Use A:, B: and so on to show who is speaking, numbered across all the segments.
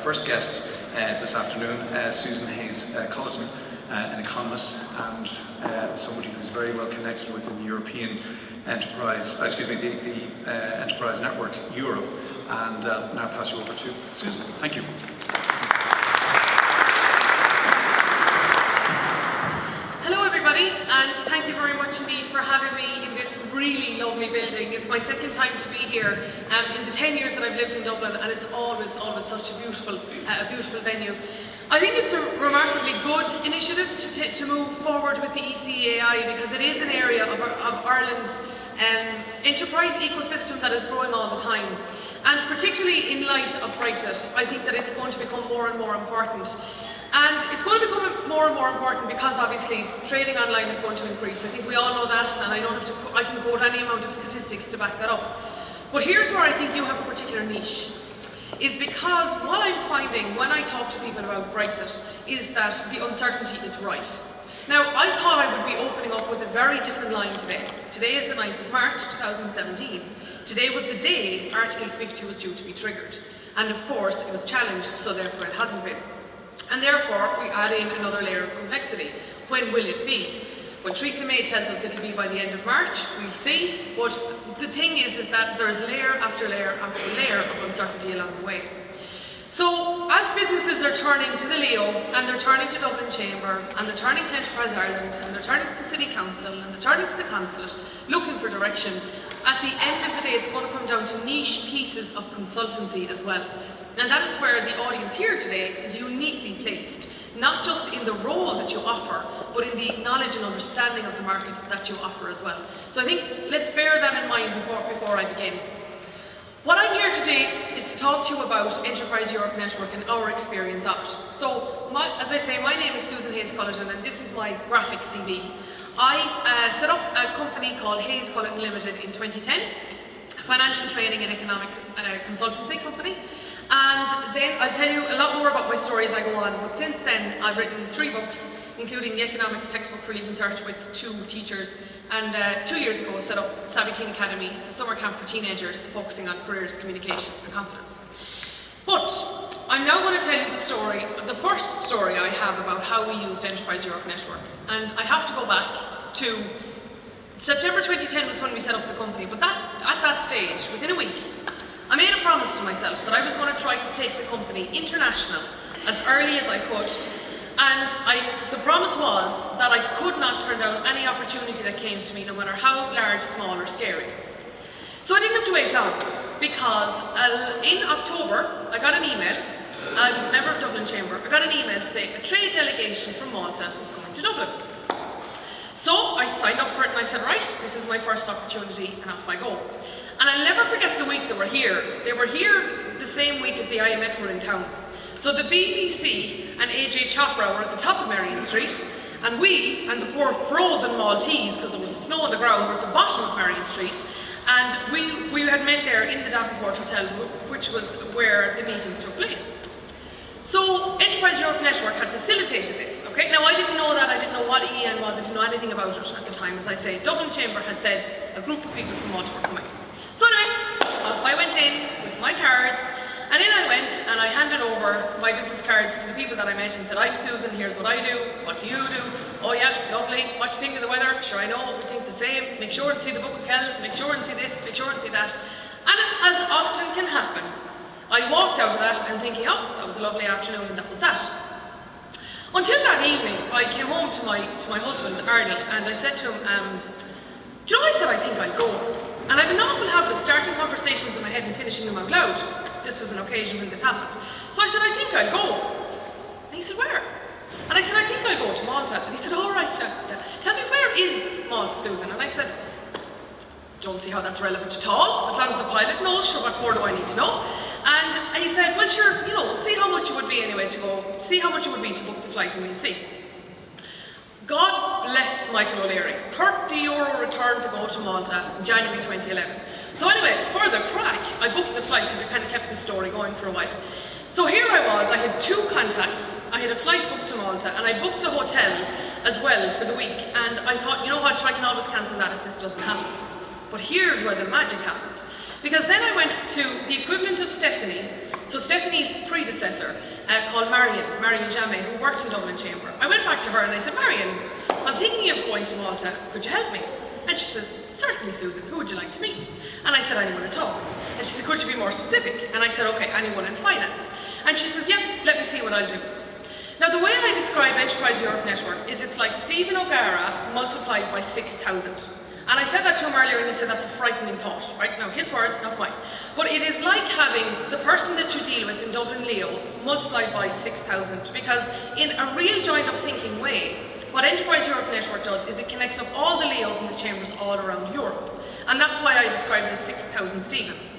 A: first guest this afternoon, Susan Hayes Culleton, an economist and somebody who's very well connected within the European enterprise, the Enterprise Network Europe. And now pass you over to Susan. Thank you.
B: Hello everybody, and thank you very much indeed for having me in this really lovely building. It's my second time to be here in the 10 years that I've lived in Dublin, and it's always such a beautiful venue. I think it's a remarkably good initiative to move forward with the ECAI, because it is an area of Ireland's enterprise ecosystem that is growing all the time. And particularly in light of Brexit, I think that it's going to become more and more important. And it's going to become more and more important because obviously trading online is going to increase. I think we all know that, and I can quote any amount of statistics to back that up. But here's where I think you have a particular niche, is because what I'm finding when I talk to people about Brexit is that the uncertainty is rife. Now, I thought I would be opening up with a very different line today. Today is the 9th of March 2017. Today was the day Article 50 was due to be triggered. And of course, it was challenged, so therefore it hasn't been. And therefore, we add in another layer of complexity. When will it be? When Theresa May tells us it'll be by the end of March, we'll see. But the thing is that there's layer after layer after layer of uncertainty along the way. So, as businesses are turning to the Leo, and they're turning to Dublin Chamber, and they're turning to Enterprise Ireland, and they're turning to the City Council, and they're turning to the Consulate, looking for direction, at the end of the day it's going to come down to niche pieces of consultancy as well. And that is where the audience here today is uniquely placed, not just in the role that you offer, but in the knowledge and understanding of the market that you offer as well. So I think let's bear that in mind before I begin. What I'm here today is to talk to you about Enterprise Europe Network and our experience of it. So, as I say, my name is Susan Hayes Culleton, and this is my graphic CV. I set up a company called Hayes Culleton Limited in 2010, a financial training and economic consultancy company. And then I'll tell you a lot more about my story as I go on, but since then I've written 3 books, including the economics textbook for Leaving Cert with 2 teachers, and 2 years ago set up Savvy Teen Academy. It's a summer camp for teenagers focusing on careers, communication and confidence. But I'm now going to tell you the story, the first story I have about how we used Enterprise Europe Network. And I have to go back to September 2010 was when we set up the company, but at that stage, within a week, I made a promise to myself that I was going to try to take the company international as early as I could, and the promise was that I could not turn down any opportunity that came to me, no matter how large, small or scary. So I didn't have to wait long, because in October I got an email. I was a member of Dublin Chamber. I got an email to say a trade delegation from Malta is coming to Dublin. So I signed up for it and I said, right, this is my first opportunity, and off I go. And I'll never forget the week they were here. They were here the same week as the IMF were in town. So the BBC and AJ Chopra were at the top of Merrion Street, and we and the poor frozen Maltese, because there was snow on the ground, were at the bottom of Merrion Street. And we had met there in the Davenport Hotel, which was where the meetings took place. So Enterprise Europe Network had facilitated this, okay? Now I didn't know that, I didn't know what EN was, I didn't know anything about it at the time. As I say, Dublin Chamber had said a group of people from Malta were coming. So anyway, off I went in with my cards, and in I went and I handed over my business cards to the people that I met and said, I'm Susan, here's what I do, what do you do? Oh yeah, lovely, what do you think of the weather? Sure, I know, we think the same. Make sure and see the Book of Kells, make sure and see this, make sure and see that. And as often can happen, I walked out of that and thinking, oh, that was a lovely afternoon, and that was that. Until that evening, I came home to my husband, Ardal, and I said to him, do you know, I said I think I'll go. And I have an awful habit of starting conversations in my head and finishing them out loud. This was an occasion when this happened. So I said, I think I'll go. And he said, where? And I said, I think I'll go to Malta. And he said, all right, tell me, where is Malta, Susan? And I said, don't see how that's relevant at all. As long as the pilot knows, sure, what more do I need to know? And he said, well, sure, you know, see how much it would be anyway to go, see how much it would be to book the flight, and we'll see. God bless Michael O'Leary, €30 return to go to Malta in January 2011. So anyway, for the crack, I booked the flight because it kind of kept the story going for a while. So here I was, I had 2 contacts, I had a flight booked to Malta, and I booked a hotel as well for the week, and I thought, you know what, I can always cancel that if this doesn't happen. But here's where the magic happened. Because then I went to the equivalent of Stephanie, so Stephanie's predecessor, called Marion Jamet, who worked in Dublin Chamber. I went back to her and I said, Marion, I'm thinking of going to Malta, could you help me? And she says, certainly Susan, who would you like to meet? And I said, anyone at all. And she said, could you be more specific? And I said, okay, anyone in finance. And she says, yeah, let me see what I'll do. Now the way I describe Enterprise Europe Network is it's like Stephen O'Gara multiplied by 6,000. And I said that to him earlier and he said that's a frightening thought, right? Now his words, not mine. But it is like having the person that you deal with in Dublin Leo multiplied by 6,000, because in a real joined up thinking way, what Enterprise Europe Network does is it connects up all the Leos and the chambers all around Europe. And that's why I describe it as 6,000 Stephens.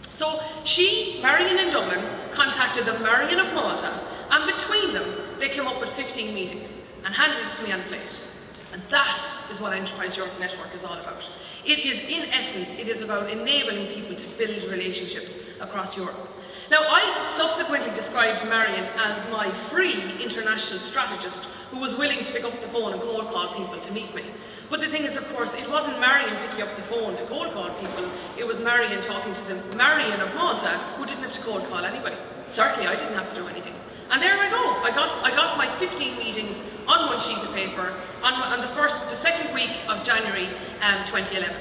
B: So she, Marion in Dublin, contacted the Marion of Malta, and between them, they came up with 15 meetings and handed it to me on a plate. And that is what Enterprise Europe Network is all about. It is, in essence, it is about enabling people to build relationships across Europe. Now, I subsequently described Marion as my free international strategist who was willing to pick up the phone and cold call people to meet me. But the thing is, of course, it wasn't Marion picking up the phone to cold call people, it was Marion talking to the Marion of Malta who didn't have to cold call anybody. Certainly, I didn't have to do anything. And there I go. I got my 15 meetings on one sheet of paper on the second week of January 2011.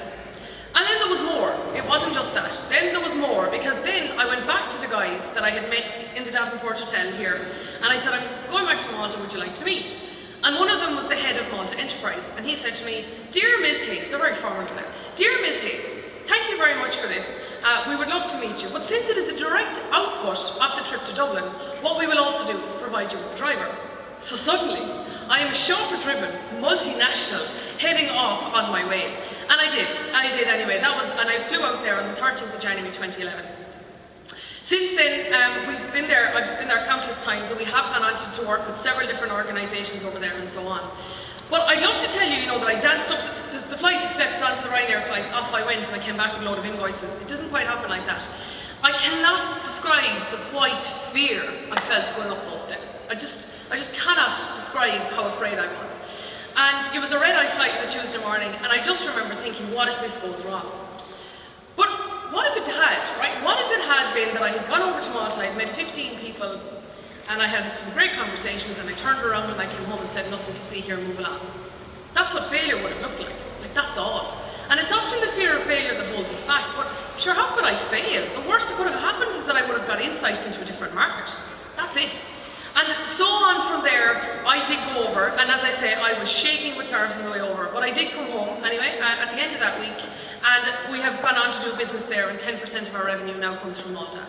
B: And then there was more. It wasn't just that. Then there was more, because then I went back to the guys that I had met in the Davenport Hotel here, and I said, I'm going back to Malta, would you like to meet? And one of them was the head of Malta Enterprise, and he said to me, Dear Ms. Hayes, they're very formal there, Dear Ms. Hayes, thank you very much for this. We would love to meet you, but since it is a direct output of the trip to Dublin, what we will also do is provide you with a driver. So suddenly, I am a chauffeur-driven, multinational, heading off on my way. And I did anyway. And I flew out there on the 13th of January 2011. Since then, I've been there countless times, and we have gone on to work with several different organisations over there and so on. But I'd love to tell you, that I danced up the flight of steps onto the Ryanair flight, off I went, and I came back with a load of invoices. It doesn't quite happen like that. I cannot describe the white fear I felt going up those steps. I just cannot describe how afraid I was. And it was a red-eye flight the Tuesday morning, and I just remember thinking, what if this goes wrong? But what if it had, right? What if it had been that I had gone over to Malta, I'd met 15 people, and I had some great conversations, and I turned around and I came home and said, nothing to see here, move along. That's what failure would have looked like. Like, that's all. And it's often the fear of failure that holds us back, but sure, how could I fail? The worst that could have happened is that I would have got insights into a different market. That's it. And so on from there, I did go over, and as I say, I was shaking with nerves on the way over, but I did come home anyway, at the end of that week, and we have gone on to do business there, and 10% of our revenue now comes from Malta.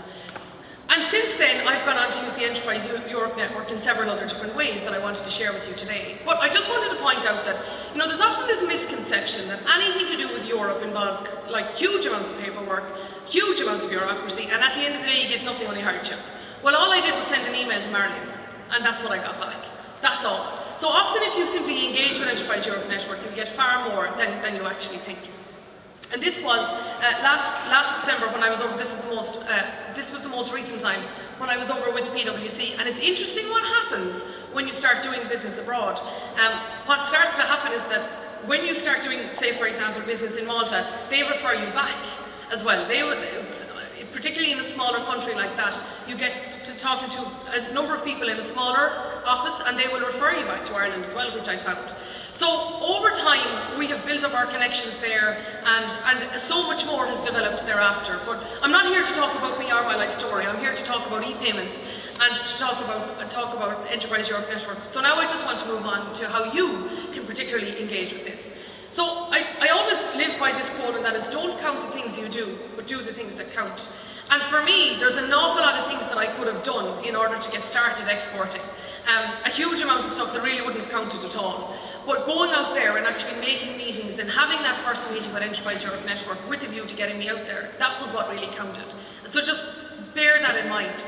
B: And since then, I've gone on to use the Enterprise Europe Network in several other different ways that I wanted to share with you today. But I just wanted to point out that, there's often this misconception that anything to do with Europe involves like huge amounts of paperwork, huge amounts of bureaucracy, and at the end of the day, you get nothing on your hardship. Well, all I did was send an email to Marion, and that's what I got back. That's all. So often if you simply engage with Enterprise Europe Network, you get far more than you actually think. And this was last December when I was over. This was the most recent time when I was over with the PwC. And it's interesting what happens when you start doing business abroad. What starts to happen is that when you start doing, say for example, business in Malta, they refer you back as well. Particularly in a smaller country like that, you get to talking to a number of people in a smaller office, and they will refer you back to Ireland as well, which I found. So over time, we have built up our connections there, and so much more has developed thereafter. But I'm not here to talk about me or my life story. I'm here to talk about e-payments and to talk about Enterprise Europe Network. So now I just want to move on to how you can particularly engage with this. So I always live by this quote, and that is, don't count the things you do, but do the things that count. And for me, there's an awful lot of things that I could have done in order to get started exporting. A huge amount of stuff that really wouldn't have counted at all. But going out there and actually making meetings and having that first meeting with Enterprise Europe Network with a view to getting me out there, that was what really counted. So just bear that in mind.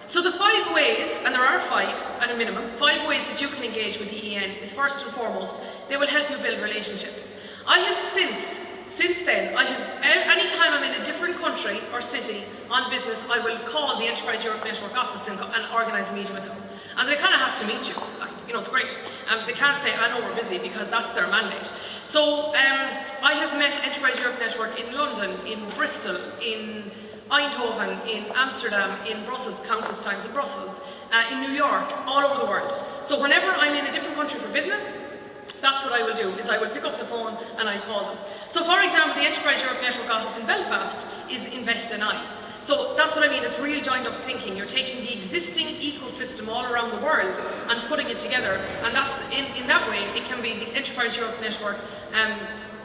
B: So the 5 ways, and there are 5 at a minimum, 5 ways that you can engage with the EN is first and foremost, they will help you build relationships. I have since then, anytime I'm in a different country or city on business, I will call the Enterprise Europe Network office and organise a meeting with them. And they kind of have to meet you. It's great. They can't say, I know we're busy, because that's their mandate. So I have met Enterprise Europe Network work in London, in Bristol, in Eindhoven, in Amsterdam, in Brussels, countless times in Brussels, in New York, all over the world. So whenever I'm in a different country for business, that's what I will do, is I will pick up the phone and I call them. So for example, the Enterprise Europe Network office in Belfast is InvestNI. So that's what I mean, it's real joined up thinking. You're taking the existing ecosystem all around the world and putting it together, and that's in that way it can be the Enterprise Europe Network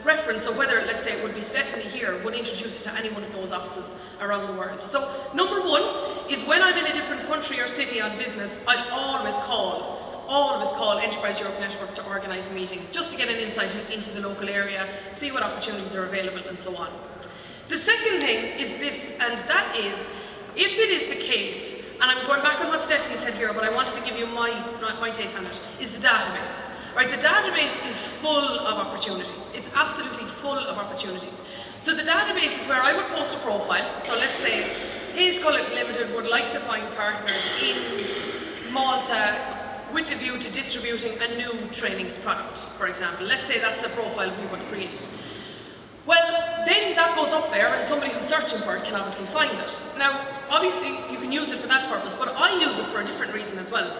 B: reference. So whether, let's say, it would be Stephanie here, would introduce it to any one of those offices around the world. So number one is when I'm in a different country or city on business, I'll always call Enterprise Europe Network to organise a meeting, just to get an insight into the local area, see what opportunities are available and so on. The second thing is this, and that is, if it is the case, and I'm going back on what Stephanie said here, but I wanted to give you my take on it, is the database. Right, the database is full of opportunities. It's absolutely full of opportunities. So the database is where I would post a profile. So let's say, Hayes Culleton Limited would like to find partners in Malta with the view to distributing a new training product, for example. Let's say that's a profile we would create. Well, then that goes up there and somebody who's searching for it can obviously find it. Now, obviously you can use it for that purpose, but I use it for a different reason as well.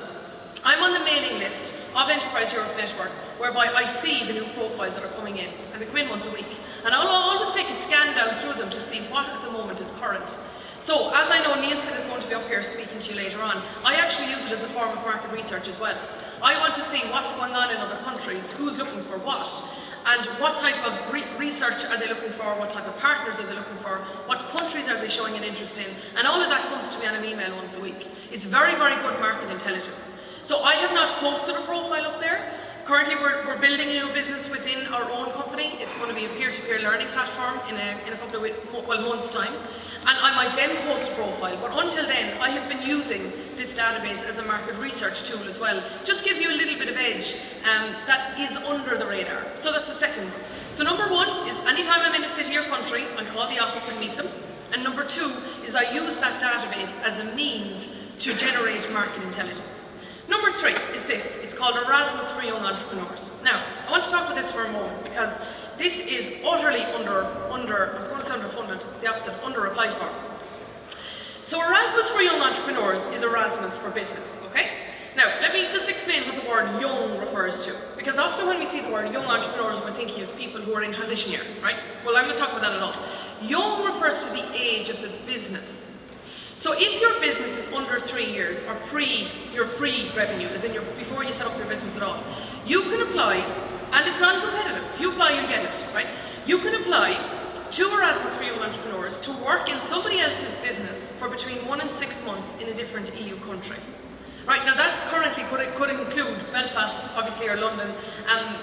B: I'm on the mailing list of Enterprise Europe Network, whereby I see the new profiles that are coming in, and they come in once a week. And I'll always take a scan down through them to see what at the moment is current. So, as I know Nielsen is going to be up here speaking to you later on, I actually use it as a form of market research as well. I want to see what's going on in other countries, who's looking for what, and what type of research are they looking for, what type of partners are they looking for, what countries are they showing an interest in, and all of that comes to me on an email once a week. It's very, very good market intelligence. So I have not posted a profile up there. Currently we're building a new business within our own company. It's going to be a peer-to-peer learning platform in a couple of months' time. And I might then post a profile, but until then I have been using this database as a market research tool as well. Just gives you a little bit of edge that is under the radar. So that's the second one. So number one is anytime I'm in a city or country, I call the office and meet them. And number two is I use that database as a means to generate market intelligence. Number three is this, it's called Erasmus for Young Entrepreneurs. Now, I want to talk about this for a moment because this is utterly I was going to say underfunded, it's the opposite, under-applied for. So Erasmus for Young Entrepreneurs is Erasmus for business, okay? Now, let me just explain what the word young refers to, because often when we see the word young entrepreneurs, we're thinking of people who are in transition year, right? Well, I'm not talking about that at all. Young refers to the age of the business. So if your business is under 3 years, or your pre-revenue, as in before you set up your business at all, you can apply, and it's non-competitive. If you apply, you get it, right? You can apply to Erasmus for Young Entrepreneurs to work in somebody else's business for between 1 and 6 months in a different EU country. Right, now that currently could include Belfast, obviously, or London,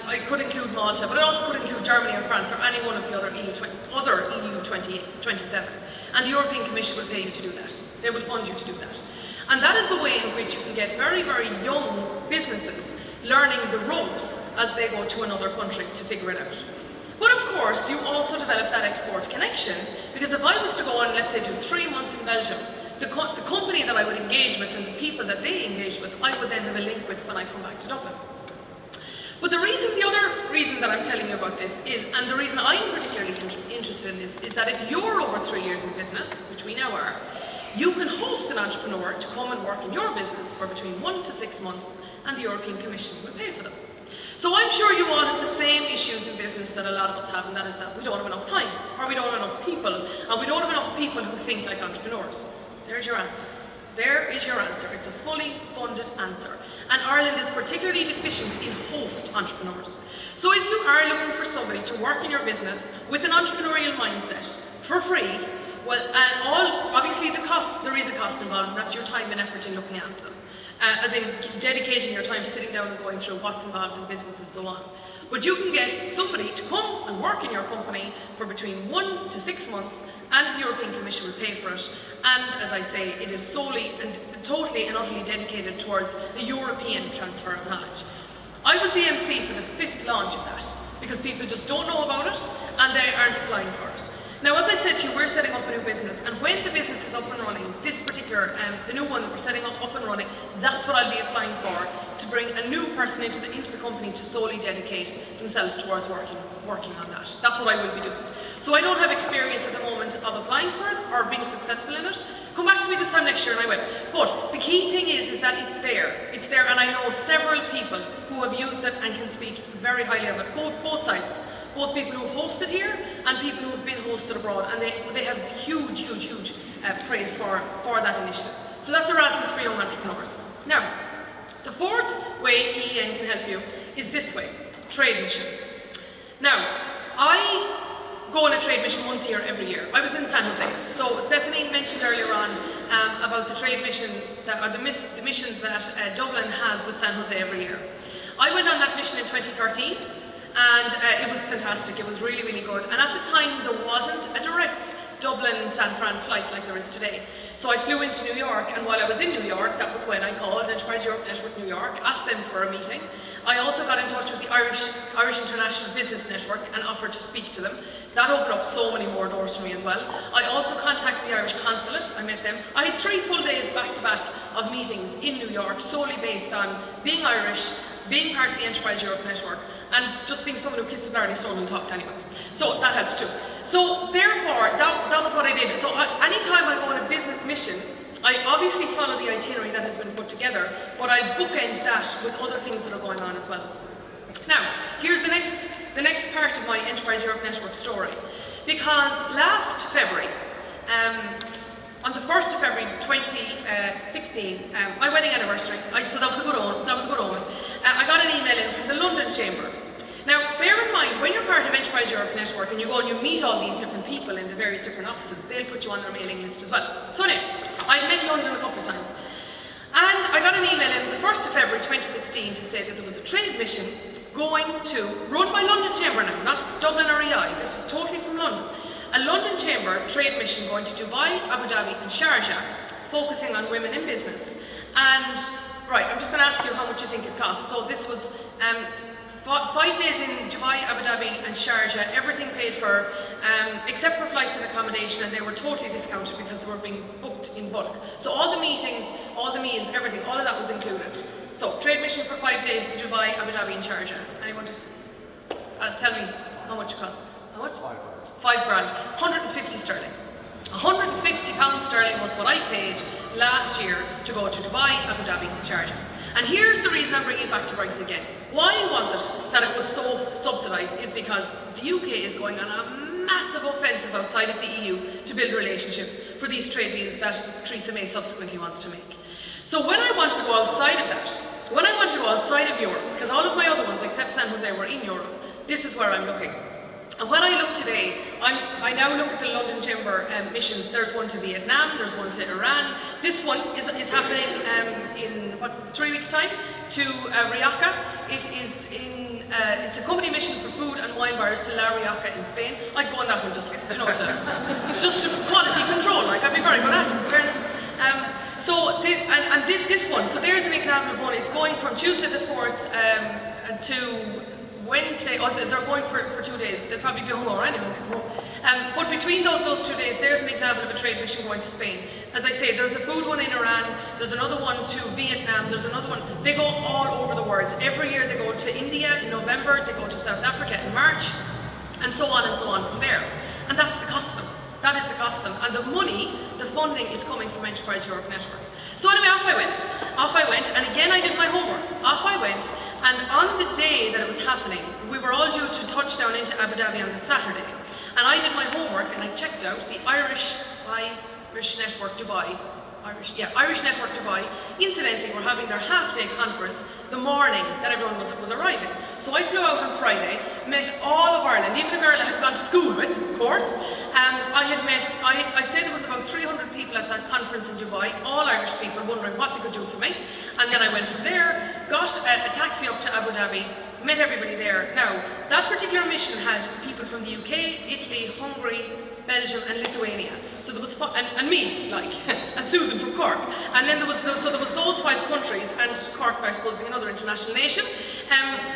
B: it could include Malta, but it also could include Germany or France or any one of the other EU 27. And the European Commission will pay you to do that. They will fund you to do that. And that is a way in which you can get very, very young businesses learning the ropes as they go to another country to figure it out. But of course, you also develop that export connection, because if I was to go on, let's say, do 3 months in Belgium, the company that I would engage with and the people that they engage with, I would then have a link with when I come back to Dublin. But the other reason that I'm telling you about this is, and the reason I'm particularly interested in this, is that if you're over 3 years in business, which we now are, you can host an entrepreneur to come and work in your business for between 1 to 6 months, and the European Commission will pay for them. So I'm sure you all have the same issues in business that a lot of us have, and that is that we don't have enough time, or we don't have enough people, and we don't have enough people who think like entrepreneurs. There's your answer. There is your answer. It's a fully funded answer. And Ireland is particularly deficient in host entrepreneurs. So if you are looking for somebody to work in your business with an entrepreneurial mindset for free, well, obviously there is a cost involved, and that's your time and effort in looking after them. As in dedicating your time sitting down and going through what's involved in business and so on. But you can get somebody to come and work in your company for between 1 to 6 months, and the European Commission will pay for it. And as I say, it is solely and totally and utterly dedicated towards a European transfer of knowledge. I was the MC for the 5th launch of that, because people just don't know about it and they aren't applying for it. Now, as I said to you, we're setting up a new business, and when the business is up and running, this particular, the new one that we're setting up and running, that's what I'll be applying for, to bring a new person into the company to solely dedicate themselves towards working on that. That's what I will be doing. So I don't have experience at the moment of applying for it or being successful in it. Come back to me this time next year and I will. But the key thing is that it's there. It's there, and I know several people who have used it and can speak very highly of it, both sides. Both people who have hosted here and people who have been hosted abroad, and they have huge praise for that initiative. So that's Erasmus for Young Entrepreneurs. Now, the fourth way EEN can help you is this way, trade missions. Now, I go on a trade mission once a year, every year. I was in San Jose. So Stephanie mentioned earlier on about the trade mission, the mission that Dublin has with San Jose every year. I went on that mission in 2013. And it was fantastic. It was really good. And at the time, there wasn't a direct Dublin-San Fran flight like there is today. So I flew into New York, and while I was in New York, that was when I called Enterprise Europe Network New York, asked them for a meeting. I also got in touch with the Irish International Business Network and offered to speak to them. That opened up so many more doors for me as well. I also contacted the Irish Consulate. I met them. I had 3 full days back-to-back of meetings in New York, solely based on being Irish, being part of the Enterprise Europe Network, and just being someone who kissed the Blarney Stone and talked to anyone. So that helped too. So therefore, that was what I did. So anytime I go on a business mission, I obviously follow the itinerary that has been put together, but I bookend that with other things that are going on as well. Now, here's the next part of my Enterprise Europe Network story. Because last February, on the 1st of February 2016, my wedding anniversary, so that was a good omen, I got an email in from the London Chamber. Now, bear in mind, when you're part of Enterprise Europe Network and you go and you meet all these different people in the various different offices, they'll put you on their mailing list as well. So anyway, I've met London a couple of times. And I got an email in the 1st of February 2016 to say that there was a trade mission run by London Chamber now, not Dublin or EI, this was totally from London. A London Chamber trade mission going to Dubai, Abu Dhabi and Sharjah, focusing on women in business. And, right, I'm just going to ask you how much you think it costs. So this was 5 days in Dubai, Abu Dhabi and Sharjah, everything paid for, except for flights and accommodation, and they were totally discounted because they were being booked in bulk. So all the meetings, all the meals, everything, all of that was included. So, trade mission for 5 days to Dubai, Abu Dhabi and Sharjah. Anyone tell me how much it cost? How much? £5 grand. 150 sterling. 150 pounds sterling was what I paid last year to go to Dubai, Abu Dhabi and Sharjah. And here's the reason I'm bringing it back to Brexit again. Why was it that it was so subsidised? Is because the UK is going on a massive offensive outside of the EU to build relationships for these trade deals that Theresa May subsequently wants to make. So when I wanted to go outside of that, when I wanted to go outside of Europe, because all of my other ones except San Jose were in Europe, this is where I'm looking. And when I look today, I now look at the London Chamber missions. There's one to Vietnam, there's one to Iran. This one is happening in, 3 weeks' time to Rioja. It's a company mission for food and wine bars to La Rioja in Spain. I'd go on that one just to quality control, like I'd be very good at it, in fairness. This one, so there's an example of one. It's going from Tuesday the 4th to Wednesday, they're going for 2 days. They'll probably be hungover anyway. But between those 2 days, there's an example of a trade mission going to Spain. As I say, there's a food one in Iran, there's another one to Vietnam, there's another one. They go all over the world. Every year they go to India in November, they go to South Africa in March, and so on from there. And that's the cost of them. That is the cost of them. And the money, the funding is coming from Enterprise Europe Network. So anyway, off I went, and again I did my homework. Off I went, and on the day that it was happening, we were all due to touch down into Abu Dhabi on the Saturday. And I did my homework and I checked out the Irish Network Dubai. Irish Network Dubai. Incidentally, were having their half-day conference the morning that everyone was arriving. So I flew out on Friday, met all of Ireland, even a girl I had gone to school with, of course. I'd say there was about 300 people at that conference in Dubai, all Irish people wondering what they could do for me. And then I went from there, got a taxi up to Abu Dhabi, met everybody there. Now, that particular mission had people from the UK, Italy, Hungary, Belgium and Lithuania. So there was, and me, and Susan from Cork. And then there was those 5 countries, and Cork, I suppose, being another international nation.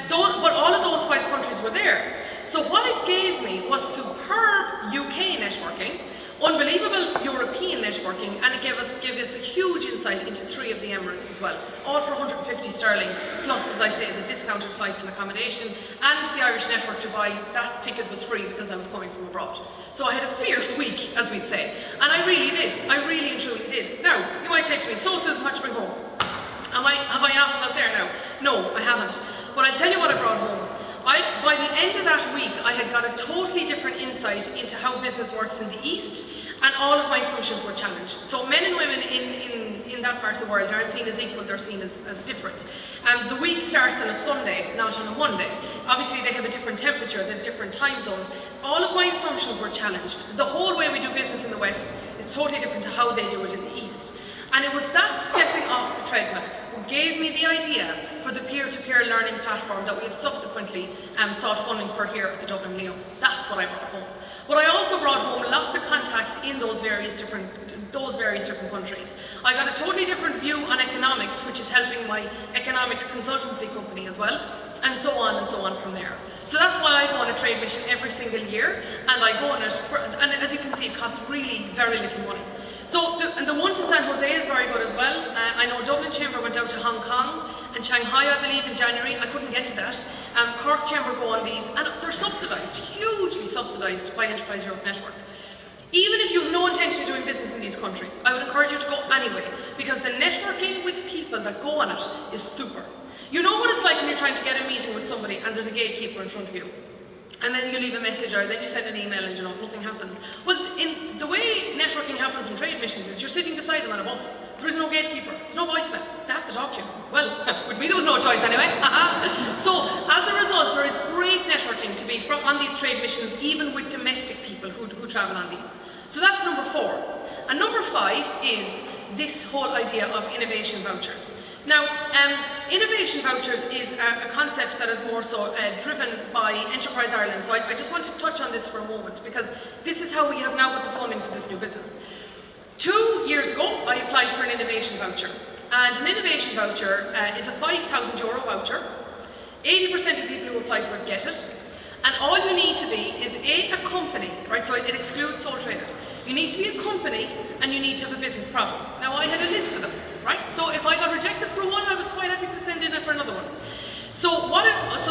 B: But all of those 5 countries were there. So what it gave me was superb UK network. networking, unbelievable European networking, and it gave us a huge insight into 3 of the Emirates as well, all for 150 sterling, plus, as I say, the discounted flights and accommodation, and the Irish Network Dubai. That ticket was free because I was coming from abroad. So I had a fierce week, as we'd say, and I really did. I really and truly did. Now, you might say to me, so Susan, what did you bring home? Have I an office out there now? No, I haven't. But I'll tell you what I brought home. By the end of that week, I had got a totally different insight into how business works in the East, and all of my assumptions were challenged. So men and women in that part of the world aren't seen as equal, they're seen as different. The week starts on a Sunday, not on a Monday. Obviously they have a different temperature, they have different time zones. All of my assumptions were challenged. The whole way we do business in the West is totally different to how they do it in the East. And it was that stepping off the treadmill who gave me the idea for the peer-to-peer learning platform that we have subsequently sought funding for here at the Dublin Leo. That's what I brought home. But I also brought home lots of contacts in those various different countries. I got a totally different view on economics, which is helping my economics consultancy company as well, and so on from there. So that's why I go on a trade mission every single year, and I go on it, and as you can see, it costs really very little money. So the one to San Jose is very good as well. I know Dublin Chamber went out to Hong Kong and Shanghai, I believe, in January. I couldn't get to that. Cork Chamber go on these, and they're subsidised, hugely subsidised by Enterprise Europe Network. Even if you have no intention of doing business in these countries, I would encourage you to go anyway, because the networking with people that go on it is super. You know what it's like when you're trying to get a meeting with somebody and there's a gatekeeper in front of you. And then you leave a message, or then you send an email and nothing happens. Well, in the way networking happens in trade missions is you're sitting beside them on a bus. There is no gatekeeper, there's no voicemail. They have to talk to you. Well, with me there was no choice anyway. So as a result, there is great networking to be on these trade missions, even with domestic people who travel on these. So that's number 4. And number 5 is this whole idea of innovation vouchers. Now, innovation vouchers is a concept that is more so driven by Enterprise Ireland. So I just want to touch on this for a moment, because this is how we have now got the funding for this new business. 2 years ago, I applied for an innovation voucher. And an innovation voucher is a €5,000 voucher. 80% of people who apply for it get it. And all you need to be is a company, right? So it excludes sole traders. You need to be a company, and you need to have a business problem. Now, I had a list of them, right? So if I got rejected for one, I was quite happy to send in it for another one. So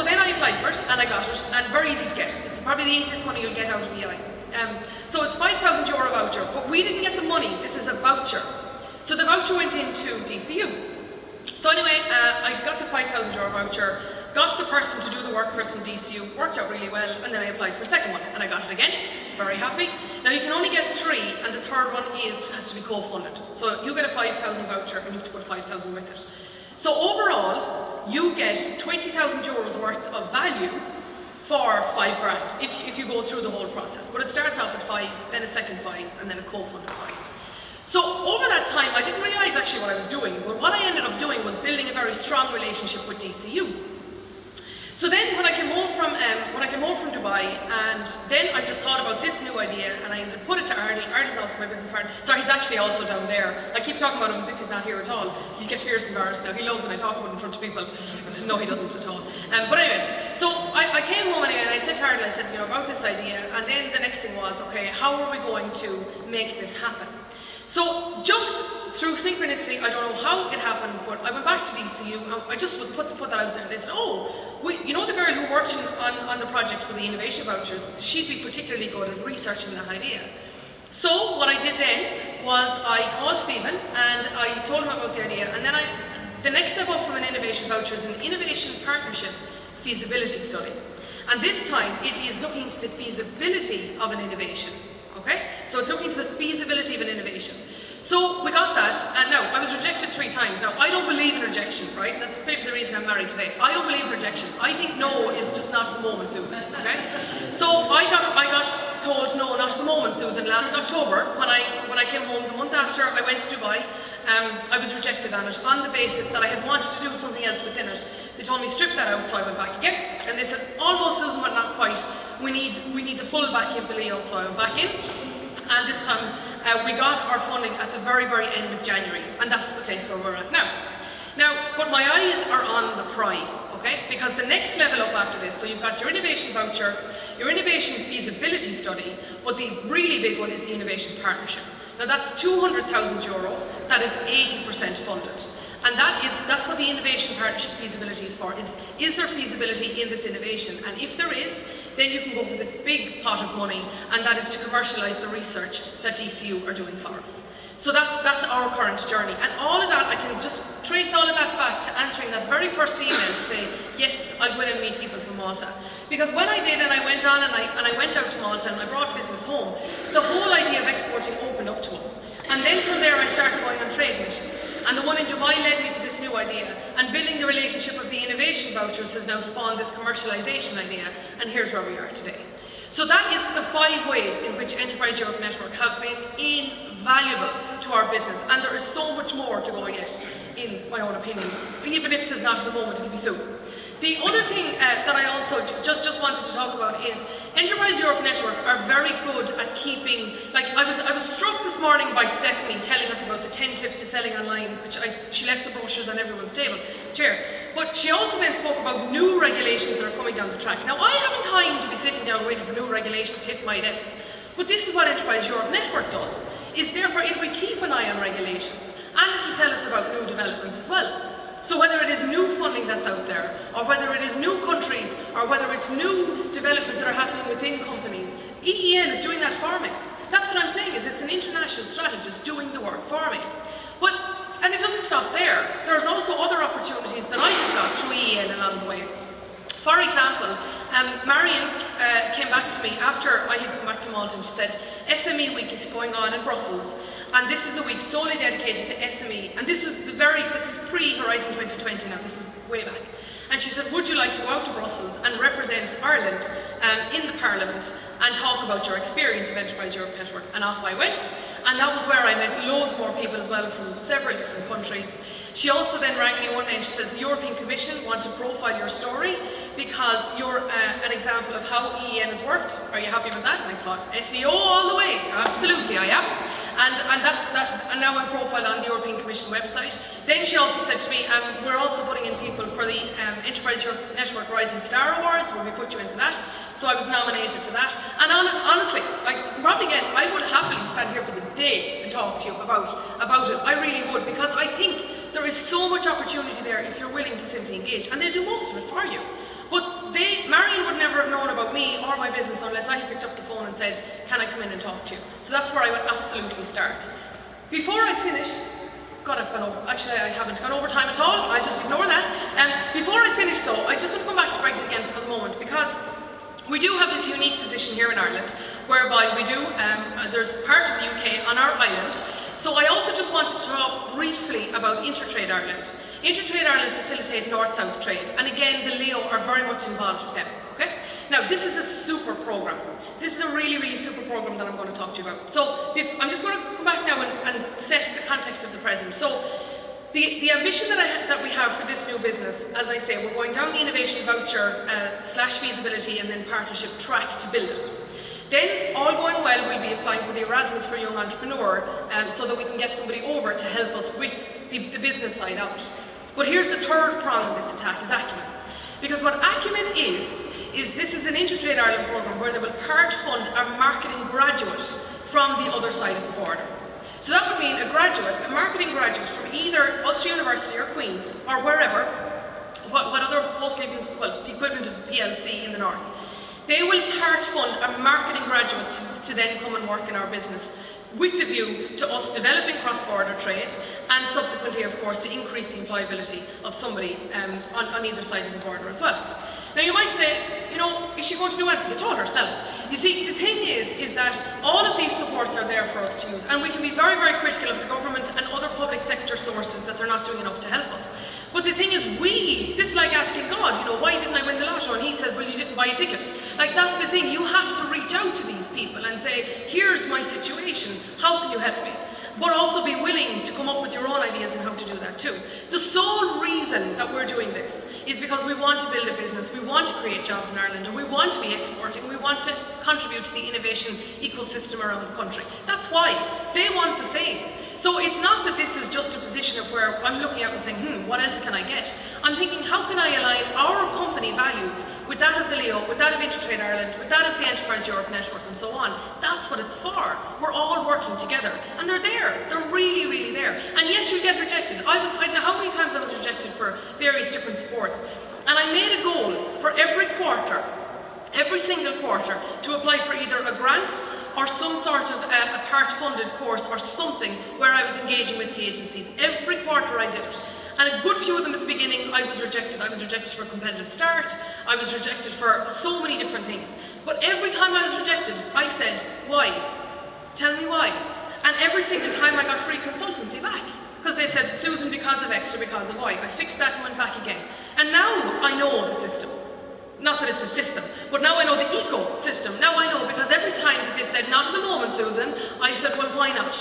B: then I applied for it, and I got it, and very easy to get. It's probably the easiest money you'll get out of EI. So it's €5,000 voucher, but we didn't get the money. This is a voucher. So the voucher went into DCU. So anyway, I got the €5,000 voucher, got the person to do the work for us in DCU, worked out really well, and then I applied for a second one, and I got it again. Very happy. Now you can only get 3, and the third one has to be co-funded. So you get a €5,000 voucher, and you have to put 5,000 with it. So overall, you get €20,000 worth of value for $5,000 if you go through the whole process. But it starts off at 5, then a second 5, and then a co-funded 5. So over that time, I didn't realise actually what I was doing, but what I ended up doing was building a very strong relationship with DCU. So then when I came home from Dubai, and then I just thought about this new idea, and I had put it to Ardal. Ardal's also my business partner. Sorry, he's actually also down there. I keep talking about him as if he's not here at all. He'll get fierce embarrassed now. He loves when I talk about him in front of people. No, he doesn't at all. But anyway, so I came home anyway, and I said to Ardal, I said, about this idea, and then the next thing was, okay, how are we going to make this happen? So just through synchronicity, I don't know how it happened, but I went back to DCU, and I just was put that out there. They said, you know the girl who worked on the project for the innovation vouchers, she'd be particularly good at researching that idea. So what I did then was I called Stephen, and I told him about the idea, and then the next step up from an innovation voucher is an innovation partnership feasibility study. And this time it is looking into the feasibility of an innovation. Okay? So it's looking to the feasibility of an innovation. So we got that, and now I was rejected 3 times. Now I don't believe in rejection, right? That's maybe the reason I'm married today. I don't believe in rejection. I think no is just not at the moment, Susan. Okay? So I got told no, not at the moment, Susan, last October when I came home. The month after I went to Dubai, I was rejected on it on the basis that I had wanted to do something else within it. They told me strip that out, so I went back again, and they said almost, Susan, but not quite. We need the full backing of the Leo, so I went back in, and this time we got our funding at the very, very end of January, and that's the place where we're at now. But my eyes are on the prize, okay? Because the next level up after this, so you've got your innovation voucher, your innovation feasibility study, but the really big one is the innovation partnership. Now that's €200,000, that is 80% funded. And that's what the innovation partnership feasibility is for, is there feasibility in this innovation? And if there is, then you can go for this big pot of money, and that is to commercialise the research that DCU are doing for us. So that's our current journey. And all of that, I can just trace all of that back to answering that very first email to say, yes, I'll go in and meet people from Malta. Because when I did, and I went on and I went out to Malta and I brought business home, the whole idea of exporting opened up to us. And then from there I started going on trade missions. And the one in Dubai led me to this new idea. And building the relationship of the innovation vouchers has now spawned this commercialisation idea. And here's where we are today. So that is the 5 ways in which Enterprise Europe Network have been invaluable to our business. And there is so much more to go yet, in my own opinion. Even if it is not at the moment, it'll be soon. The other thing that I also just wanted to talk about is Enterprise Europe Network are very good at keeping, like I was struck this morning by Stephanie telling us about the 10 tips to selling online, which she left the brochures on everyone's chair. But she also then spoke about new regulations that are coming down the track. Now I haven't time to be sitting down waiting for new regulations to hit my desk, but this is what Enterprise Europe Network does, is therefore it will keep an eye on regulations, and it will tell us about new developments as well. So whether it is new funding that's out there, or whether it is new countries, or whether it's new developments that are happening within companies, EEN is doing that for me. That's what I'm saying, is it's an international strategist doing the work for me. And it doesn't stop there. There's also other opportunities that I've got through EEN along the way. For example, Marion came back to me after I had come back to Malta, and she said, SME Week is going on in Brussels, and this is a week solely dedicated to SME, and this is pre-Horizon 2020 now, this is way back. And she said, would you like to go out to Brussels and represent Ireland in the Parliament and talk about your experience of Enterprise Europe Network? And off I went. And that was where I met loads more people as well from several different countries. She also then rang me one day and she says, the European Commission want to profile your story because you're an example of how EEN has worked. Are you happy with that? And I thought, SEO all the way. Absolutely, I am. And now I'm profiled on the European Commission website. Then she also said to me, we're also putting in people for the Enterprise Europe Network Rising Star Awards, where we put you in for that. So I was nominated for that. And honestly, I can probably guess, I would happily stand here for the day and talk to you about it. I really would, because I think there is so much opportunity there if you're willing to simply engage. And they do most of it for you. But Marion would never have known about me or my business unless I had picked up the phone and said, can I come in and talk to you? So that's where I would absolutely start. Before I finish, God, I've gone over, actually I haven't gone over time at all, I'll just ignore that. Before I finish though, I just want to come back to Brexit again for the moment, because we do have this unique position here in Ireland, whereby we do, there's part of the UK on our island. So I also just wanted to talk briefly about Intertrade Ireland. Intertrade Ireland facilitate north-south trade, and again, the LEO are very much involved with them, okay? Now, this is a super program. This is a really, really super program that I'm going to talk to you about. So, I'm just going to come back now and set the context of the present. So, the ambition that we have for this new business, as I say, we're going down the innovation voucher / feasibility and then partnership track to build it. Then, all going well, we'll be applying for the Erasmus for Young Entrepreneur so that we can get somebody over to help us with the business side of it. But here's the third prong of this attack, is Acumen. Because what Acumen is this is an Intertrade Ireland programme where they will part fund a marketing graduate from the other side of the border. So that would mean a marketing graduate from either Ulster University or Queen's or wherever, what other post-livings, well, the equivalent of a PLC in the north. They will part fund a marketing graduate to then come and work in our business, with the view to us developing cross-border trade and subsequently, of course, to increase the employability of somebody on either side of the border as well. Now you might say, you know, is she going to do anything at all herself? You see, the thing is that all of these supports are there for us to use, and we can be very, very critical of the government and other public sector sources that they're not doing enough to help us. But the thing is, this is like asking God, you know, why didn't I win the lotto? And he says, well, you didn't buy a ticket. Like, that's the thing, you have to reach out to these people and say, here's my situation, how can you help me? But also be willing to come up with your own ideas on how to do that too. The sole reason that we're doing this is because we want to build a business, we want to create jobs in Ireland, and we want to be exporting, we want to contribute to the innovation ecosystem around the country. That's why. They want the same. So it's not that this is just a position of where I'm looking out and saying, what else can I get? I'm thinking, how can I align our company values with that of the Leo, with that of Intertrade Ireland, with that of the Enterprise Europe Network and so on? That's what it's for. We're all working together. And they're there. They're really, really there. And yes, you get rejected. I don't know how many times I was rejected for various different sports. And I made a goal for every quarter, every single quarter, to apply for either a grant or some sort of a part-funded course or something where I was engaging with the agencies. Every quarter I did it. And a good few of them at the beginning, I was rejected. I was rejected for a competitive start. I was rejected for so many different things. But every time I was rejected, I said, why? Tell me why. And every single time I got free consultancy back. Because they said, Susan, because of X or because of Y. I fixed that and went back again. And now I know the system. Not that it's a system, but now I know the ecosystem. Now I know, because every time that they said, not at the moment, Susan, I said, well, why not?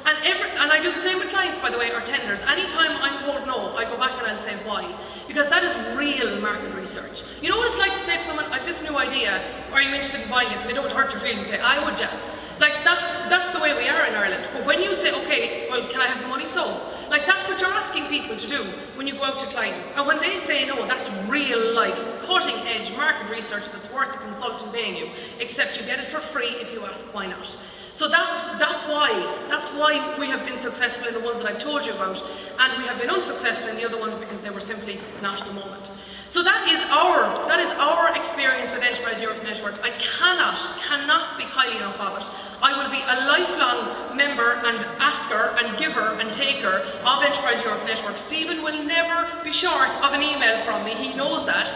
B: And I do the same with clients, by the way, or tenders. Anytime I'm told no, I go back and I'll say why. Because that is real market research. You know what it's like to say to someone, I have this new idea, are you interested in buying it? And they don't hurt your feelings, say, I would, yeah. Like, that's the way we are in Ireland. But when you say, okay, well, can I have the money? So, like, that's what you're asking people to do when you go out to clients. And when they say no, that's real life, cutting edge market research that's worth the consultant paying you, except you get it for free if you ask why not. So that's why we have been successful in the ones that I've told you about, and we have been unsuccessful in the other ones because they were simply not at the moment. So that is our experience with Enterprise Europe Network. I cannot speak highly enough of it. I will be a lifelong member and asker and giver and taker of Enterprise Europe Network. Stephen will never be short of an email from me. He knows that.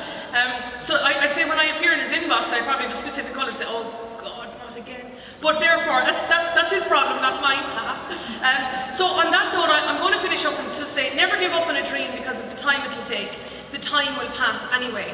B: So I'd say when I appear in his inbox, I probably have a specific colour, say, oh God, not again. But therefore, that's his problem, not mine. So on that note, I'm going to finish up and just say, never give up on a dream because of the time it'll take. The time will pass anyway.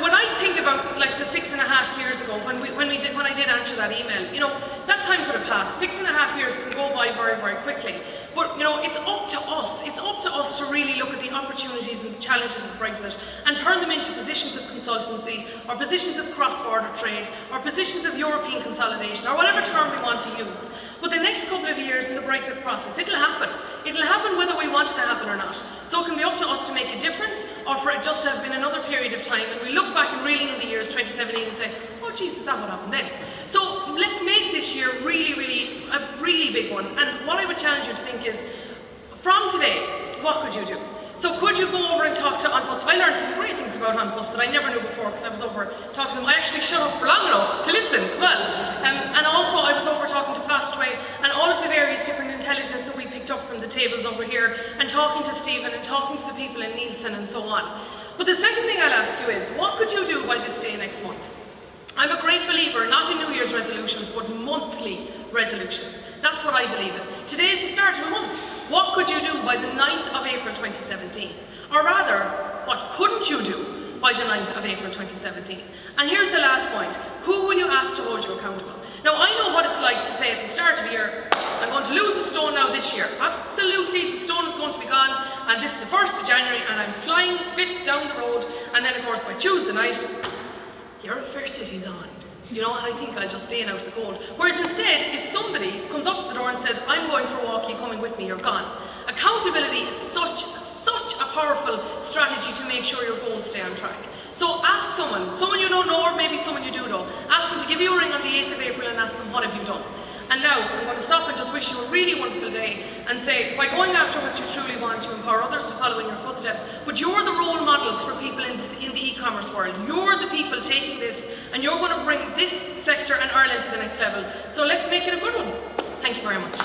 B: When I think about like the 6.5 years ago, when I did answer that email, you know, that time could have passed. 6.5 years can go by very, very quickly. But you know, it's up to us. It's up to us to really look at the opportunities and the challenges of Brexit and turn them into positions of consultancy, or positions of cross-border trade, or positions of European consolidation, or whatever term we want to use. But the next couple of years in the Brexit process, it'll happen. It'll happen whether we want it to happen or not. So it can be up to us to make a difference, or for it just to have been another period of time, and we look back and reeling in the years 2017 and say, oh Jesus, that what happened then? So let's make this year really, really, a really big one. And what I would challenge you to think is, from today, what could you do? So could you go over and talk to OnPost? I learned some great things about OnPost that I never knew before because I was over talking to them. I actually shut up for long enough to listen as well. And also I was over talking to Fastway and all of the various different intelligence that we picked up from the tables over here, and talking to Stephen and talking to the people in Nielsen and so on. But the second thing I'll ask you is, what could you do by this day next month? I'm a great believer, not in New Year's resolutions, but monthly resolutions. That's what I believe in. Today is the start of a month. What could you do by the 9th of April 2017? Or rather, what couldn't you do by the 9th of April 2017? And here's the last point. Who will you ask to hold you accountable? Now, I know what it's like to say at the start of the year, I'm going to lose a stone now this year. Absolutely, the stone is going to be gone, and this is the 1st of January, and I'm flying fit down the road, and then of course by Tuesday night, your Fair City's on. You know, and I think I'll just stay in out of the cold. Whereas instead, if somebody comes up to the door and says, I'm going for a walk, you coming with me, you're gone. Accountability is such a powerful strategy to make sure your goals stay on track. So ask someone you don't know, or maybe someone you do know, ask them to give you a ring on the 8th of April and ask them, what have you done? And now, I'm going to stop and just wish you a really wonderful day and say, by going after what you truly want, you empower others to follow in your footsteps, but you're the role models for people in the e-commerce world. You're the people taking this, and you're going to bring this sector and Ireland to the next level. So let's make it a good one. Thank you very much.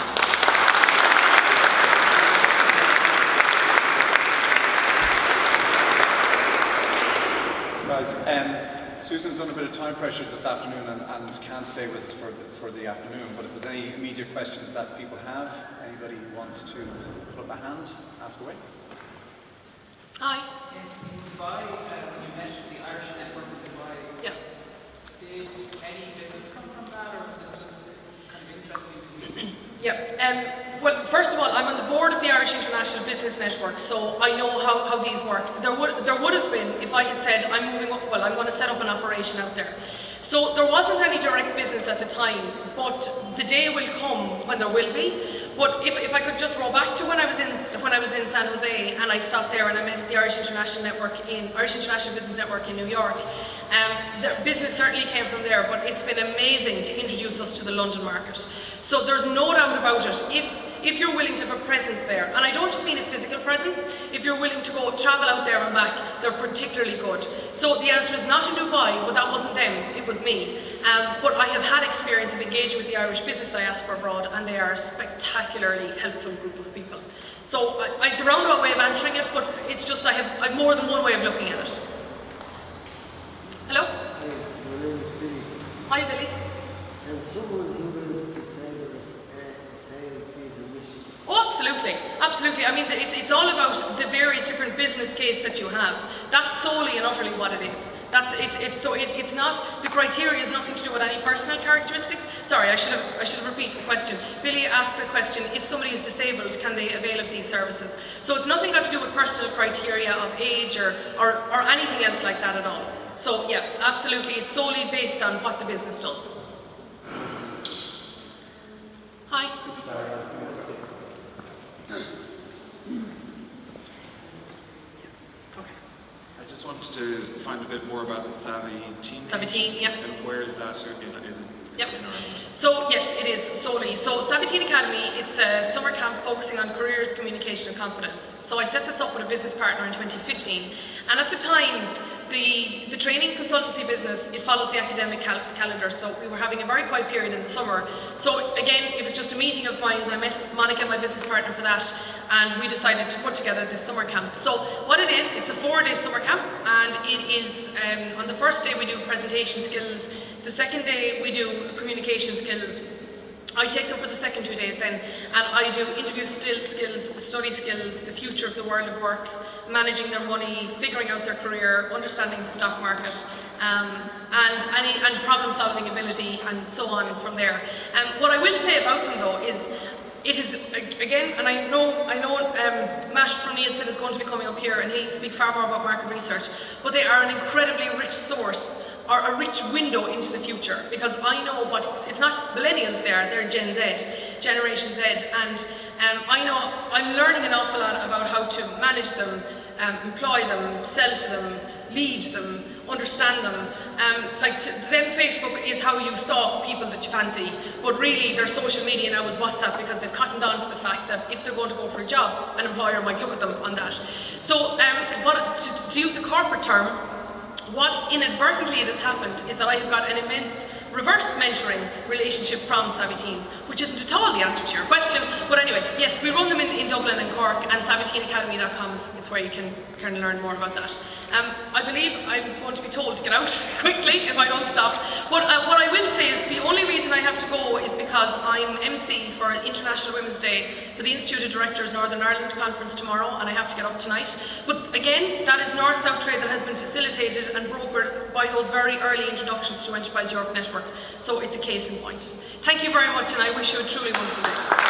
A: Guys, Susan's under a bit of time pressure this afternoon and can't stay with us for the afternoon, but if there's any immediate questions that people have, anybody who wants to put up a hand, ask away.
B: Hi.
C: In Dubai, you mentioned the Irish network in Dubai.
B: Yeah.
C: Did any business come from that, or was it just kind of interesting to you?
B: Yeah. Well, first of all, I'm on the board of the Irish International Business Network, so I know how these work. There would have been if I had said I'm moving up. Well, I'm going to set up an operation out there. So there wasn't any direct business at the time, but the day will come when there will be. But if I could just roll back to when I was in San Jose and I stopped there and I met the Irish International Business Network in New York, the business certainly came from there, but it's been amazing to introduce us to the London market. So there's no doubt about it. If you're willing to have a presence there, and I don't just mean a physical presence, if you're willing to go travel out there and back, they're particularly good. So the answer is not in Dubai, but that wasn't them, it was me. But I have had experience of engaging with the Irish business diaspora abroad, and they are a spectacularly helpful group of people. So it's a roundabout way of answering it, but it's just I have more than one way of looking at it. Hello?
D: Hi, my name is Billy.
B: Hi, Billy.
D: And someone who is disabled failed the mission.
B: Oh, absolutely, absolutely. I mean, it's all about the various different business case that you have. That's solely and utterly what it is. It's not, the criteria is nothing to do with any personal characteristics. Sorry, I should have repeated the question. Billy asked the question, if somebody is disabled, can they avail of these services? So it's nothing got to do with personal criteria of age or anything else like that at all. So yeah, absolutely, it's solely based on what the business does. Hi.
E: I just wanted to find a bit more about the Savvy Teen.
B: Savvy Teen, yeah.
E: And where is that? Is it
B: Yep.
E: in Ireland?
B: So yes, it is solely. So Savvy Teen Academy, it's a summer camp focusing on careers, communication and confidence. So I set this up with a business partner in 2015, and at the time, the training and consultancy business, it follows the academic calendar, so we were having a very quiet period in the summer. So again, it was just a meeting of minds. I met Monica, my business partner, for that, and we decided to put together this summer camp. So what it is, it's a 4-day summer camp, and it is, on the first day we do presentation skills, the second day we do communication skills. I take them for the second 2 days then, and I do interview skills, study skills, the future of the world of work, managing their money, figuring out their career, understanding the stock market, and problem-solving ability, and so on from there. What I will say about them though is, it is, again, and I know Matt from Nielsen is going to be coming up here and he'll speak far more about market research, but they are an incredibly rich source, or a rich window into the future, because I know what, it's not millennials they're Gen Z, Generation Z, and I know I'm learning an awful lot about how to manage them, employ them, sell to them, lead them, understand them. Like to them, Facebook is how you stalk people that you fancy, but really their social media now is WhatsApp, because they've cottoned on to the fact that if they're going to go for a job, an employer might look at them on that. So to use a corporate term, what inadvertently it has happened is that I have got an immense reverse mentoring relationship from Savvy Teens, which isn't at all the answer to your question. But anyway, yes, we run them in Dublin and Cork, and savvyteenacademy.com is where you can kind of learn more about that. I believe I'm going to be told to get out quickly if I don't stop. But what I will say is the only reason I have to go is because I'm MC for International Women's Day for the Institute of Directors Northern Ireland Conference tomorrow, and I have to get up tonight. But again, that is North-South trade that has been facilitated and brokered by those very early introductions to Enterprise Europe Network. So it's a case in point. Thank you very much, and I wish you a truly wonderful day.